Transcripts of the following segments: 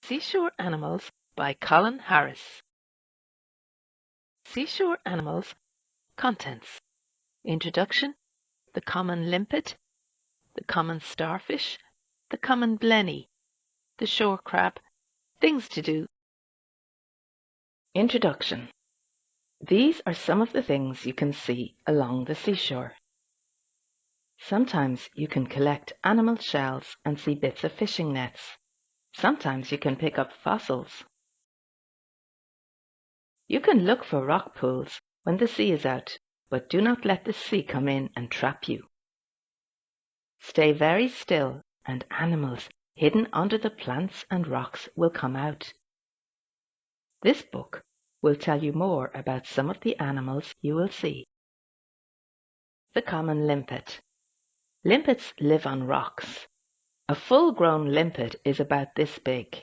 Seashore Animals by Colin Harris. Seashore Animals. Contents. Introduction. The common limpet, the common starfish, the common blenny, the shore crab. Things to do. Introduction. These are some of the things you can see along the seashore. Sometimes you can collect animal shells and see bits of fishing nets. Sometimes you can pick up fossils. You can look for rock pools when the sea is out, but do not let the sea come in and trap you. Stay very still, and animals hidden under the plants and rocks will come out. This book will tell you more about some of the animals you will see. The common limpet. Limpets live on rocks. A full-grown limpet is about this big,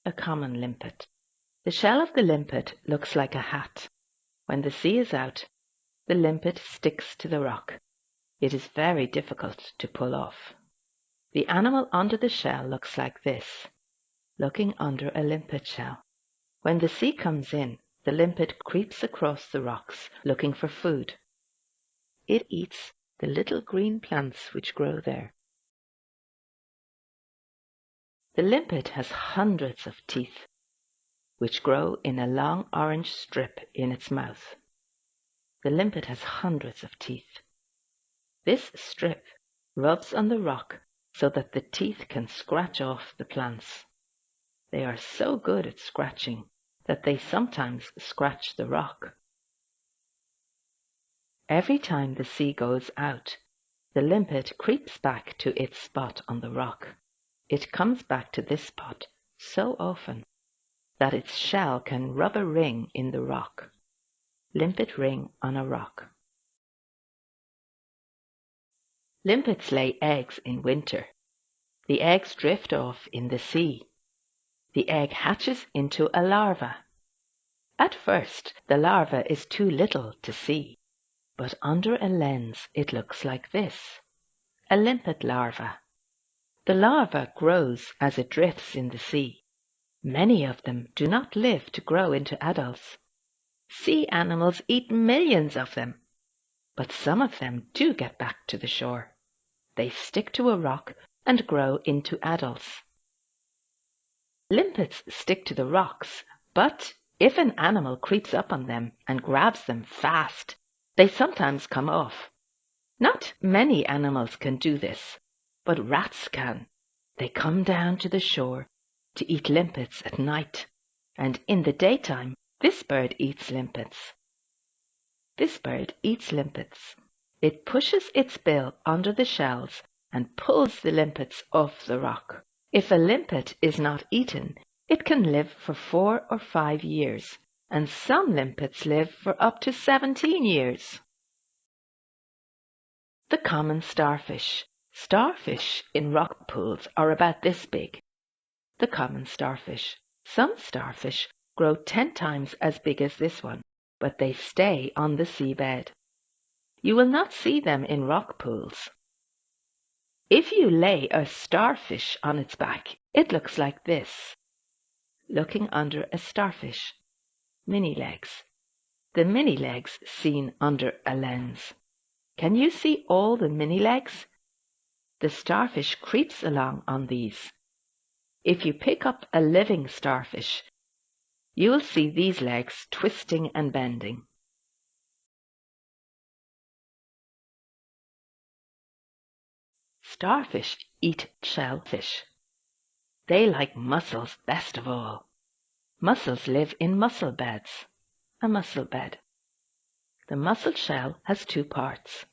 a common limpet. The shell of the limpet looks like a hat. When the sea is out, the limpet sticks to the rock. It is very difficult to pull off. The animal under the shell looks like this, looking under a limpet shell. When the sea comes in, the limpet creeps across the rocks looking for food. It eats the little green plants which grow there. The limpet has hundreds of teeth, which grow in a long orange strip in its mouth. The limpet has hundreds of teeth. This strip rubs on the rock so that the teeth can scratch off the plants. They are so good at scratching that they sometimes scratch the rock. Every time the sea goes out, the limpet creeps back to its spot on the rock. It comes back to this spot so often that its shell can rub a ring in the rock. Limpet ring on a rock. Limpets lay eggs in winter. The eggs drift off in the sea. The egg hatches into a larva. At first, the larva is too little to see, but under a lens it looks like this, a limpet larva. The larva grows as it drifts in the sea. Many of them do not live to grow into adults. Sea animals eat millions of them, but some of them do get back to the shore. They stick to a rock and grow into adults. Limpets stick to the rocks, but if an animal creeps up on them and grabs them fast, they sometimes come off. Not many animals can do this, but rats can. They come down to the shore to eat limpets at night, and in the daytime this bird eats limpets. This bird eats limpets. It pushes its bill under the shells and pulls the limpets off the rock. If a limpet is not eaten, it can live for 4 or 5 years, and some limpets live for up to 17 years. The common starfish. Starfish in rock pools are about this big. The common starfish. Some starfish grow 10 times as big as this one, but they stay on the seabed. You will not see them in rock pools. If you lay a starfish on its back, it looks like this, looking under a starfish. Mini legs. The mini legs seen under a lens. Can you see all the mini legs? The starfish creeps along on these. If you pick up a living starfish, you will see these legs twisting and bending. Starfish eat shellfish. They like mussels best of all. Mussels live in mussel beds. A mussel bed. The mussel shell has 2 parts.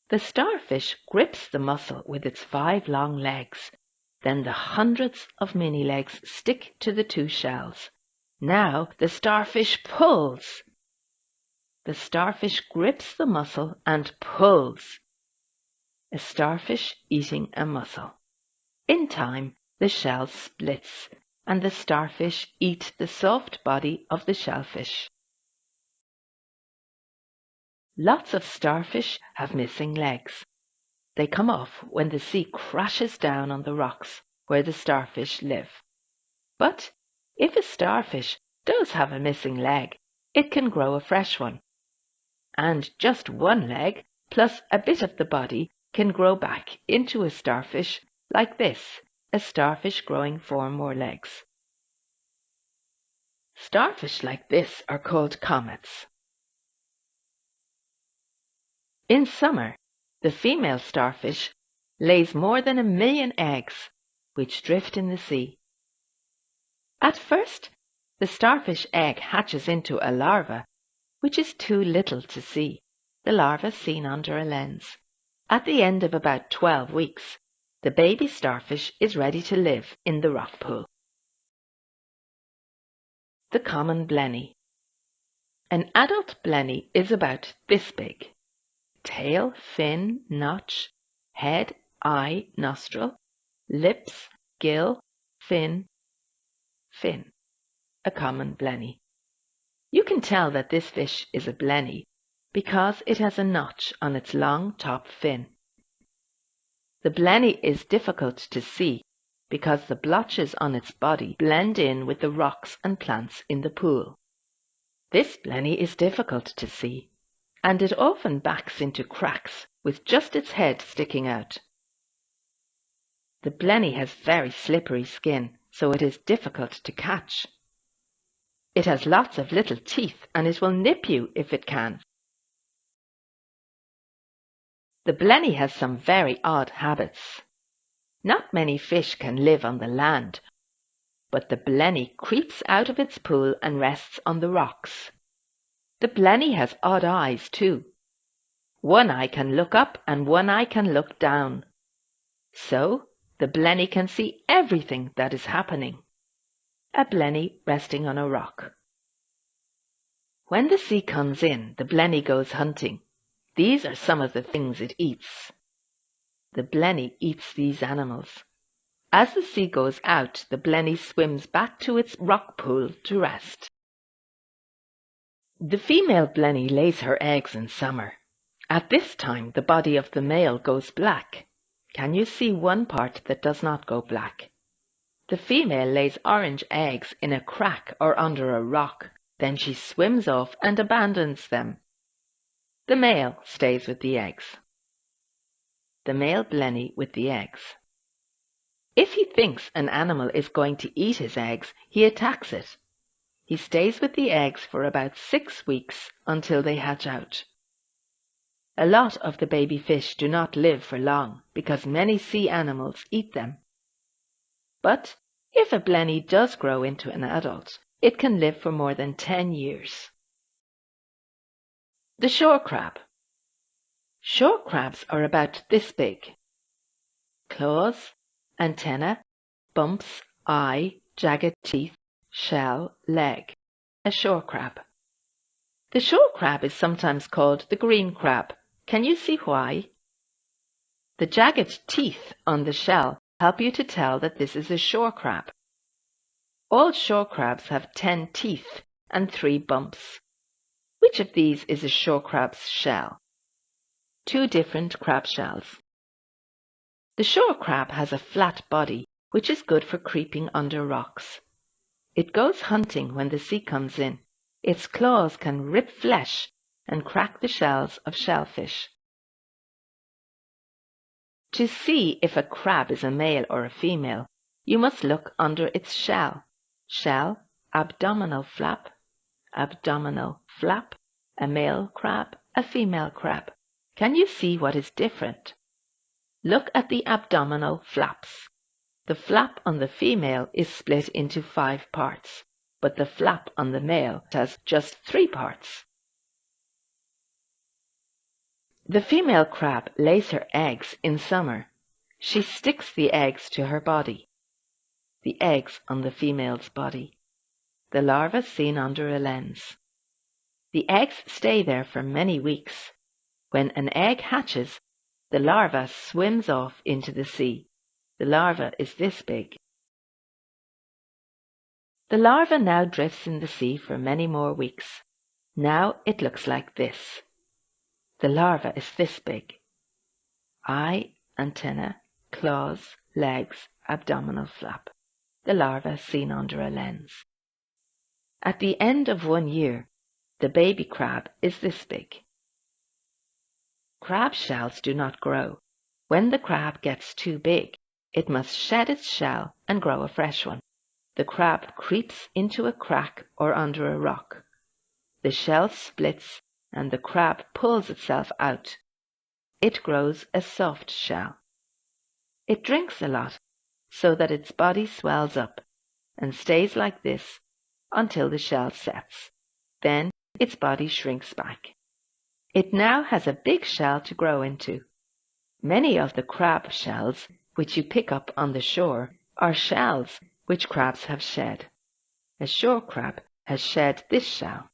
The starfish grips the mussel with its 5 long legs. Then the hundreds of mini legs stick to the 2 shells. Now the starfish pulls. The starfish grips the mussel and pulls. A starfish eating a mussel. In time, the shell splits, and the starfish eat the soft body of the shellfish. Lots of starfish have missing legs. They come off when the sea crashes down on the rocks where the starfish live. But if a starfish does have a missing leg, it can grow a fresh one. And just one leg plus a bit of the body can grow back into a starfish like this, a starfish growing 4 more legs. Starfish like this are called comets. In summer, the female starfish lays more than 1,000,000 eggs, which drift in the sea. At first, the starfish egg hatches into a larva, which is too little to see. The larva seen under a lens. At the end of about 12 weeks, the baby starfish is ready to live in the rock pool. The common blenny. An adult blenny is about this big. Tail, fin, notch, head, eye, nostril, lips, gill, fin, a common blenny. You can tell that this fish is a blenny because it has a notch on its long top fin. The blenny is difficult to see because the blotches on its body blend in with the rocks and plants in the pool. This blenny is difficult to see, and it often backs into cracks with just its head sticking out. The blenny has very slippery skin, so it is difficult to catch. It has lots of little teeth and it will nip you if it can. The blenny has some very odd habits. Not many fish can live on the land, but the blenny creeps out of its pool and rests on the rocks. The blenny has odd eyes too. One eye can look up and one eye can look down. So the blenny can see everything that is happening. A blenny resting on a rock. When the sea comes in, the blenny goes hunting. These are some of the things it eats. The blenny eats these animals. As the sea goes out, the blenny swims back to its rock pool to rest. The female blenny lays her eggs in summer. At this time, the body of the male goes black. Can you see one part that does not go black? The female lays orange eggs in a crack or under a rock. Then she swims off and abandons them. The male stays with the eggs. The male blenny with the eggs. If he thinks an animal is going to eat his eggs, he attacks it. He stays with the eggs for about 6 weeks until they hatch out. A lot of the baby fish do not live for long because many sea animals eat them. But if a blenny does grow into an adult, it can live for more than 10 years. The shore crab. Shore crabs are about this big. Claws, antenna, bumps, eye, jagged teeth, shell, leg. A shore crab. The shore crab is sometimes called the green crab. Can you see why? The jagged teeth on the shell help you to tell that this is a shore crab. All shore crabs have 10 teeth and 3 bumps. Which of these is a shore crab's shell? 2 different crab shells. The shore crab has a flat body, which is good for creeping under rocks. It goes hunting when the sea comes in. Its claws can rip flesh and crack the shells of shellfish. To see if a crab is a male or a female, you must look under its shell. Shell, abdominal flap, a male crab, a female crab. Can you see what is different? Look at the abdominal flaps. The flap on the female is split into 5 parts, but the flap on the male has just 3 parts. The female crab lays her eggs in summer. She sticks the eggs to her body. The eggs on the female's body. The larva seen under a lens. The eggs stay there for many weeks. When an egg hatches, the larva swims off into the sea. The larva is this big. The larva now drifts in the sea for many more weeks. Now it looks like this. The larva is this big. Eye, antenna, claws, legs, abdominal flap. the larva seen under a lens. At the end of 1 year, the baby crab is this big. Crab shells do not grow. When the crab gets too big, it must shed its shell and grow a fresh one. The crab creeps into a crack or under a rock. The shell splits and the crab pulls itself out. It grows a soft shell. It drinks a lot so that its body swells up and stays like this until the shell sets. Then its body shrinks back. It now has a big shell to grow into. Many of the crab shells which you pick up on the shore are shells which crabs have shed. A shore crab has shed this shell.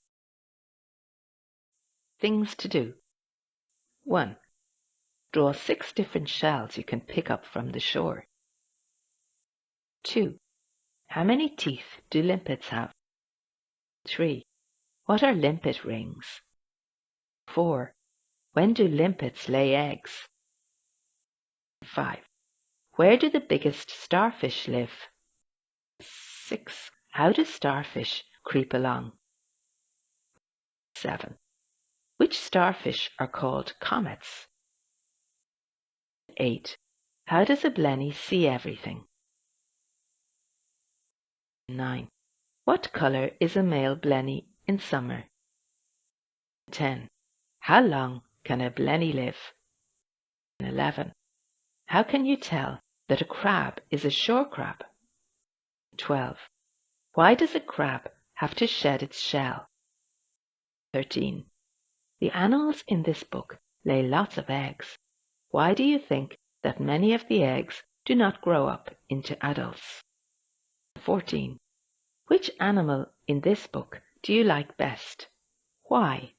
Things to do. 1. Draw 6 different shells you can pick up from the shore. 2. How many teeth do limpets have? 3. What are limpet rings? 4. When do limpets lay eggs? 5. Where do the biggest starfish live? 6. How do starfish creep along? 7. Which starfish are called comets? 8. How does a blenny see everything? 9. What colour is a male blenny in summer? 10. How long can a blenny live? 11. How can you tell that a crab is a shore crab? 12. Why does a crab have to shed its shell? 13. The animals in this book lay lots of eggs. Why do you think that many of the eggs do not grow up into adults? 14. Which animal in this book do you like best? Why?